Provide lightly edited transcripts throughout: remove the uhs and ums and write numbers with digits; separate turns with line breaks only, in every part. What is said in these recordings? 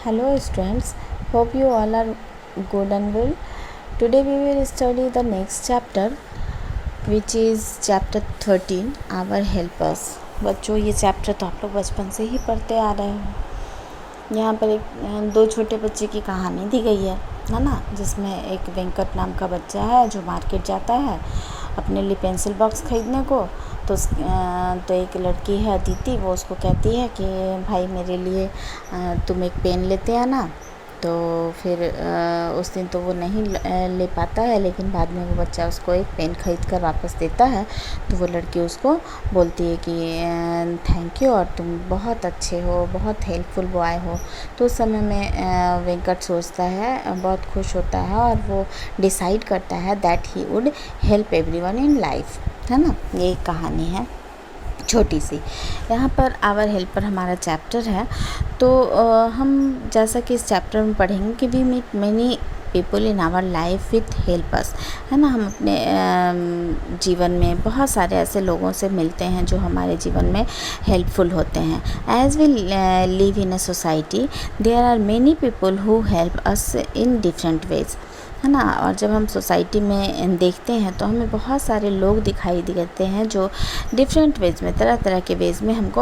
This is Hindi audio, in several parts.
Hello students, hope you all are good and well. Today we will study the next chapter which is chapter 13 our helpers. बच्चों ये चैप्टर तो आप लोग बचपन से ही पढ़ते आ रहे हो। यहाँ पर एक दो छोटे बच्चे की कहानी दी गई है ना, जिसमें एक वेंकट नाम का बच्चा है जो मार्केट जाता है अपने लिए पेंसिल बॉक्स ख़रीदने को। तो एक लड़की है अदिति, वो उसको कहती है कि भाई मेरे लिए तुम एक पेन लेते आना। तो फिर उस दिन तो वो नहीं ले पाता है, लेकिन बाद में वो बच्चा उसको एक पेन ख़रीद कर वापस देता है। तो वो लड़की उसको बोलती है कि थैंक यू और तुम बहुत अच्छे हो, बहुत हेल्पफुल बॉय हो। तो उस समय में वेंकट सोचता है, बहुत खुश होता है और वो डिसाइड करता है that he would help everyone in life, है ना। ये एक कहानी है छोटी सी। यहाँ पर आवर हेल्पर हमारा चैप्टर है। तो हम जैसा कि इस चैप्टर में पढ़ेंगे कि we meet many people in our life with helpers, है ना। हम अपने जीवन में बहुत सारे ऐसे लोगों से मिलते हैं जो हमारे जीवन में हेल्पफुल होते हैं। As we live in a society there are many people who help us in different ways, है ना। और जब हम सोसाइटी में देखते हैं तो हमें बहुत सारे लोग दिखाई देते हैं जो डिफरेंट वेज में, तरह तरह के वेज में हमको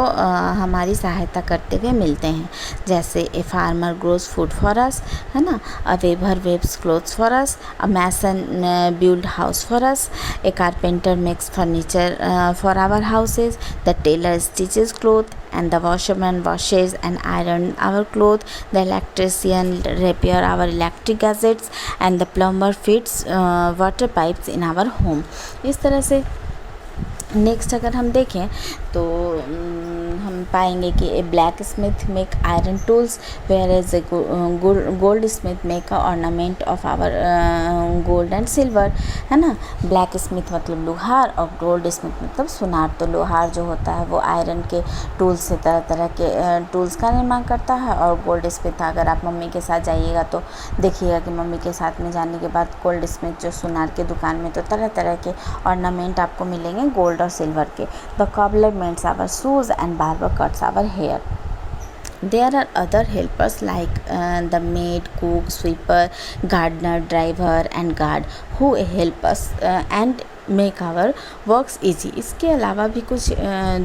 हमारी सहायता करते हुए मिलते हैं। जैसे a farmer grows food for us, है ना। A weaver weaves clothes for us, a mason build house for us, a carpenter makes furniture for our houses, the tailor stitches cloth and the washerman washes and iron our clothes, the electrician repair our electric gadgets and the plumber fits water pipes in our home। इस तरह से नेक्स्ट अगर हम देखें तो हम पाएंगे कि a blacksmith make iron tools whereas a goldsmith make a ornament of our gold and silver, है ना। ब्लैक स्मिथ मतलब लोहार और गोल्ड स्मिथ मतलब सुनार। तो लोहार जो होता है वो आयरन के टूल्स से तरह तरह के टूल्स का निर्माण करता है। और गोल्ड स्मिथ अगर आप मम्मी के साथ जाइएगा तो देखिएगा कि मम्मी के साथ में जाने के बाद गोल्ड स्मिथ जो सुनार के दुकान में तो तरह तरह के ऑर्नामेंट आपको मिलेंगे गोल्ड और सिल्वर के। The cobbler mends our shoes and barber cuts our hair। There are other helpers like the maid, cook, sweeper, gardener, driver and guard who help us and make our works easy. इसके अलावा भी कुछ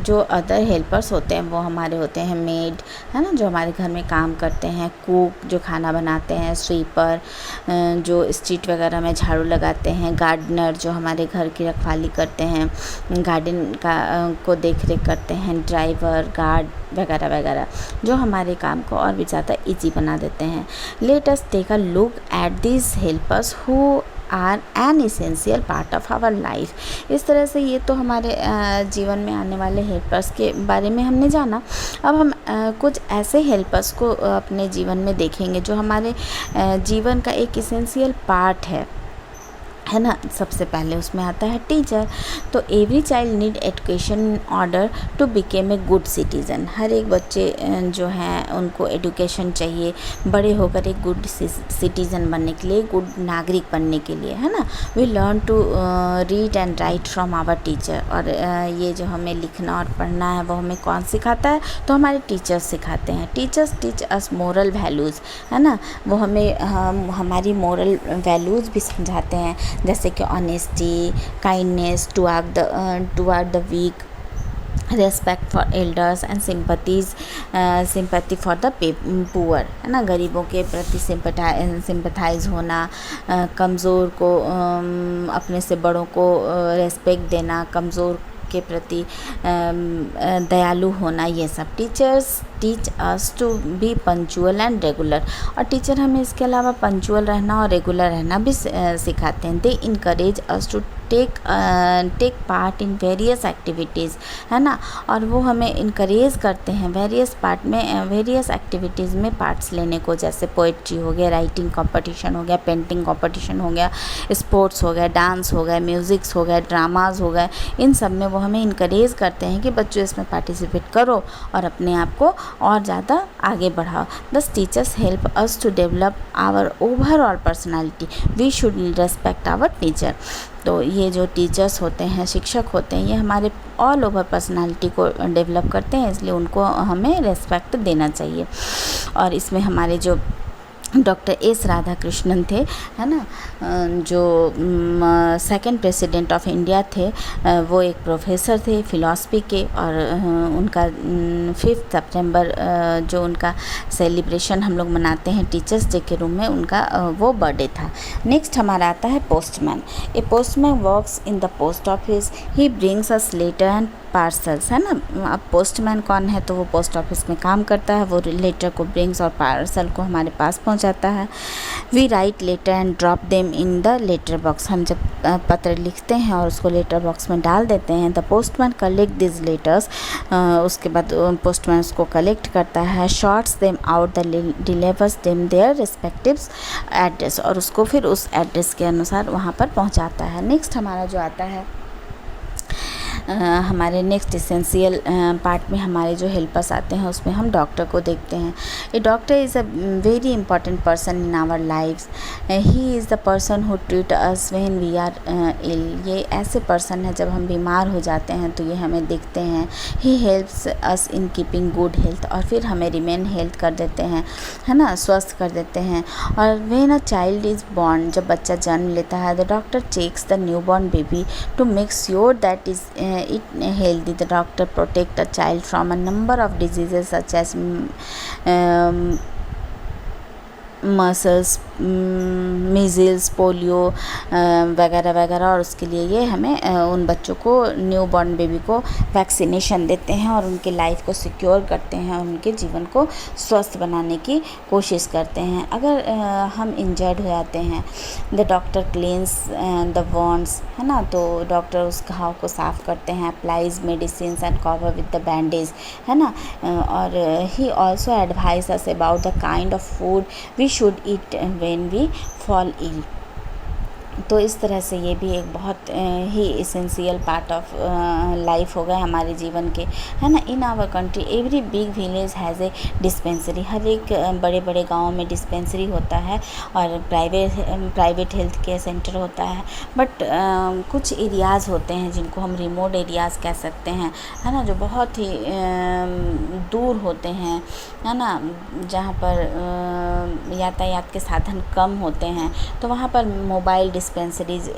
जो अदर हेल्पर्स होते हैं वो हमारे होते हैं मेड, है ना, जो हमारे घर में काम करते हैं, कुक जो खाना बनाते हैं, स्वीपर जो स्ट्रीट वगैरह में झाड़ू लगाते हैं, गार्डनर जो हमारे घर की रखवाली करते हैं, गार्डन का को देख रेख करते हैं, ड्राइवर, गार्ड वगैरह वगैरह जो हमारे काम को और भी ज़्यादा ईजी बना देते हैं। Let us take a look at this helpers who are an essential part of our life. इस तरह से ये तो हमारे जीवन में आने वाले हेल्पर्स के बारे में हमने जाना। अब हम कुछ ऐसे हेल्पर्स को अपने जीवन में देखेंगे जो हमारे जीवन का एक इसेंशियल पार्ट है ना। सबसे पहले उसमें आता है टीचर। तो every child need education in order to become a good citizen. हर एक बच्चे जो हैं उनको एजुकेशन चाहिए बड़े होकर एक गुड सिटीज़न बनने के लिए, गुड नागरिक बनने के लिए, है ना। We learn to read and write from our teacher. और ये जो हमें लिखना और पढ़ना है वो हमें कौन सिखाता है, तो हमारे टीचर्स सिखाते हैं। टीचर्स टीच अस मोरल वैल्यूज़, है ना। वो हमें हमारी मोरल वैल्यूज़ भी समझाते हैं, जैसे कि honesty, kindness toward the weak, respect for elders and sympathy for the poor, है ना। गरीबों के प्रति सिंपैथाइज होना, कमज़ोर को अपने से बड़ों को रेस्पेक्ट देना, कमज़ोर के प्रति दयालु होना, ये सब। Teachers teach us to be punctual and regular. और टीचर हमें इसके अलावा पंचुअल रहना और रेगुलर रहना भी सिखाते हैं। They encourage us to take part in various activities, है ना। और वो हमें इनकरेज करते हैं वेरियस एक्टिविटीज़ में पार्ट्स लेने को, जैसे पोइट्री हो गया, राइटिंग कंपटीशन हो गया, पेंटिंग कंपटीशन हो गया, स्पोर्ट्स हो गया, डांस हो गया, म्यूज़िक्स हो गया, ड्रामाज हो गए। इन सब में वो हमें इनकरेज करते हैं कि बच्चों इसमें पार्टिसिपेट करो और अपने आप को और ज़्यादा आगे बढ़ाओ। Thus teachers help us to develop our overall personality. We should respect our teacher. तो ये जो टीचर्स होते हैं, शिक्षक होते हैं, ये हमारे ऑल ओवर पर्सनालिटी को डेवलप करते हैं, इसलिए उनको हमें रेस्पेक्ट देना चाहिए। और इसमें हमारे जो डॉक्टर एस राधाकृष्णन थे, है ना, जो सेकंड प्रेसिडेंट ऑफ इंडिया थे, वो एक प्रोफेसर थे फ़िलासफ़ी के, और उनका 5 सितंबर जो उनका सेलिब्रेशन हम लोग मनाते हैं टीचर्स डे के रूप में, उनका वो बर्थडे था। नेक्स्ट हमारा आता है postman. A postman works in the post office, he brings us letter and parcels, है ना। अब पोस्टमैन कौन है, तो वो पोस्ट ऑफिस में काम करता है, वो लेटर को ब्रिंग्स और पार्सल को हमारे पास पहुंचाता है। We write letter and drop them in the letter box, हम जब पत्र लिखते हैं और उसको लेटर बॉक्स में डाल देते हैं। The postman collect this letters, उसके बाद पोस्टमैन उसको कलेक्ट करता है, shorts them out the delivers them their respective address, और उसको फिर उस एड्रेस के अनुसार वहाँ पर पहुँचाता है। नेक्स्ट हमारा जो आता है हमारे नेक्स्ट इसेंशियल पार्ट में हमारे जो हेल्पर्स आते हैं, उसमें हम डॉक्टर को देखते हैं। A doctor is a very important person in our lifes, he is the person who treat us when we are ill, ये ऐसे पर्सन है जब हम बीमार हो जाते हैं तो ये हमें देखते हैं। He helps us in keeping good health, और फिर हमें रिमेन हेल्थ कर देते हैं, है ना, स्वस्थ कर देते हैं। और when a child is born, जब बच्चा जन्म लेता है, the doctor checks the new born baby to make sure that is it healthy. The doctor protect a child from a number of diseases such as muscles, measles, polio वगैरह वगैरह, और उसके लिए ये हमें उन बच्चों को, न्यू बॉर्न बेबी को वैक्सीनेशन देते हैं और उनके लाइफ को सिक्योर करते हैं, उनके जीवन को स्वस्थ बनाने की कोशिश करते हैं। अगर हम इंजर्ड हो जाते हैं, the doctor cleans the wands, है ना, तो डॉक्टर उस घाव को साफ़ करते हैं, applies medicine and cover with the bandage, है ना। और he also advises us about the kind of food we should eat when we fall ill। तो इस तरह से ये भी एक बहुत ही इसेंशियल पार्ट ऑफ लाइफ हो गए हमारे जीवन के, है ना। In our country every big village has a dispensary, हर एक बड़े बड़े गाँव में डिस्पेंसरी होता है और प्राइवेट हेल्थ केयर सेंटर होता है। बट कुछ एरियाज़ होते हैं जिनको हम रिमोट एरियाज़ कह सकते हैं, है ना, जो बहुत ही दूर होते हैं, है ना, जहाँ पर यातायात के साधन कम होते हैं, तो वहाँ पर मोबाइल डिस्पेंसरीज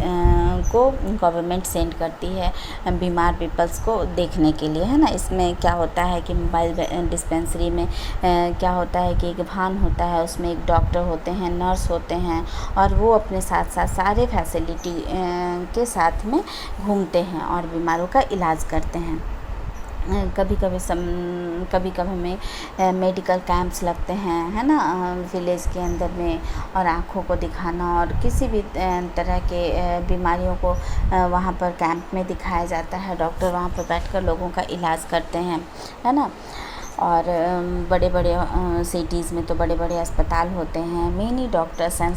को गवर्नमेंट सेंड करती है बीमार पीपल्स को देखने के लिए, है ना। इसमें क्या होता है कि मोबाइल डिस्पेंसरी में क्या होता है कि एक वाहन होता है, उसमें एक डॉक्टर होते हैं, नर्स होते हैं, और वो अपने साथ साथ सारे फैसिलिटी के साथ में घूमते हैं और बीमारों का इलाज करते हैं। कभी कभी में मेडिकल कैंप्स लगते हैं, है ना, विलेज के अंदर में, और आँखों को दिखाना और किसी भी तरह के बीमारियों को वहाँ पर कैंप में दिखाया जाता है। डॉक्टर वहाँ पर बैठकर लोगों का इलाज करते हैं, है ना। और बड़े बड़े सिटीज़ में तो बड़े बड़े अस्पताल होते हैं। Many doctors and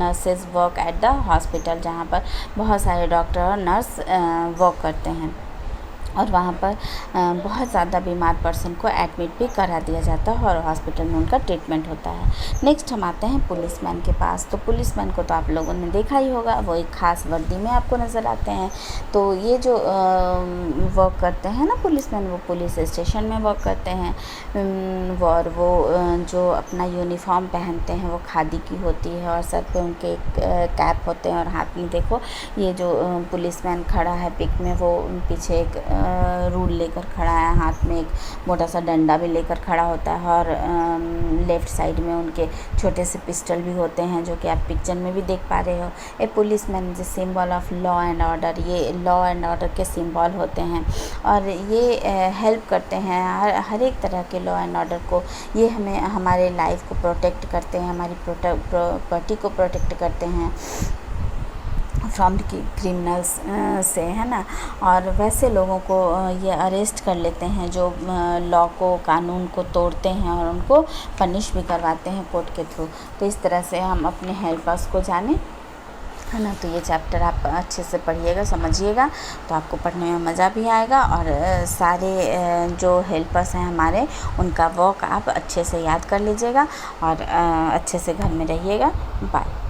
nurses work at the hospital, जहाँ पर बहुत सारे डॉक्टर और नर्स वर्क करते हैं, और वहाँ पर बहुत ज़्यादा बीमार पर्सन को एडमिट भी करा दिया जाता है और हॉस्पिटल में उनका ट्रीटमेंट होता है। नेक्स्ट हम आते हैं पुलिसमैन के पास। तो पुलिसमैन को तो आप लोगों ने देखा ही होगा, वो एक ख़ास वर्दी में आपको नज़र आते हैं। तो ये जो वर्क करते हैं ना पुलिसमैन, वो पुलिस स्टेशन में वर्क करते हैं, और वो जो अपना यूनिफॉर्म पहनते हैं वो खादी की होती है, और सर पे उनके एक कैप होते हैं, और हाथ में देखो ये जो पुलिसमैन खड़ा है पिक में, वो पीछे एक रूल लेकर खड़ा है, हाथ में एक मोटा सा डंडा भी लेकर खड़ा होता है, और लेफ़्ट साइड में उनके छोटे से पिस्टल भी होते हैं, जो कि आप पिक्चर में भी देख पा रहे हो। ए policeman is symbol of law and order, ये लॉ एंड ऑर्डर के सिंबल होते हैं, और ये हेल्प करते हैं हर एक तरह के लॉ एंड ऑर्डर को। ये हमें हमारे लाइफ को प्रोटेक्ट करते हैं, हमारी प्रॉपर्टी को प्रोटेक्ट करते हैं फ्रॉम क्रिमिनल्स से, है ना। और वैसे लोगों को ये अरेस्ट कर लेते हैं जो लॉ को, कानून को तोड़ते हैं, और उनको पनिश भी करवाते हैं कोर्ट के थ्रू। तो इस तरह से हम अपने हेल्पर्स को जानें, है ना। तो ये चैप्टर आप अच्छे से पढ़िएगा, समझिएगा, तो आपको पढ़ने में मज़ा भी आएगा, और सारे जो हेल्पर्स हैं हमारे, उनका वर्क आप अच्छे से याद कर लीजिएगा, और अच्छे से घर में रहिएगा। बाय।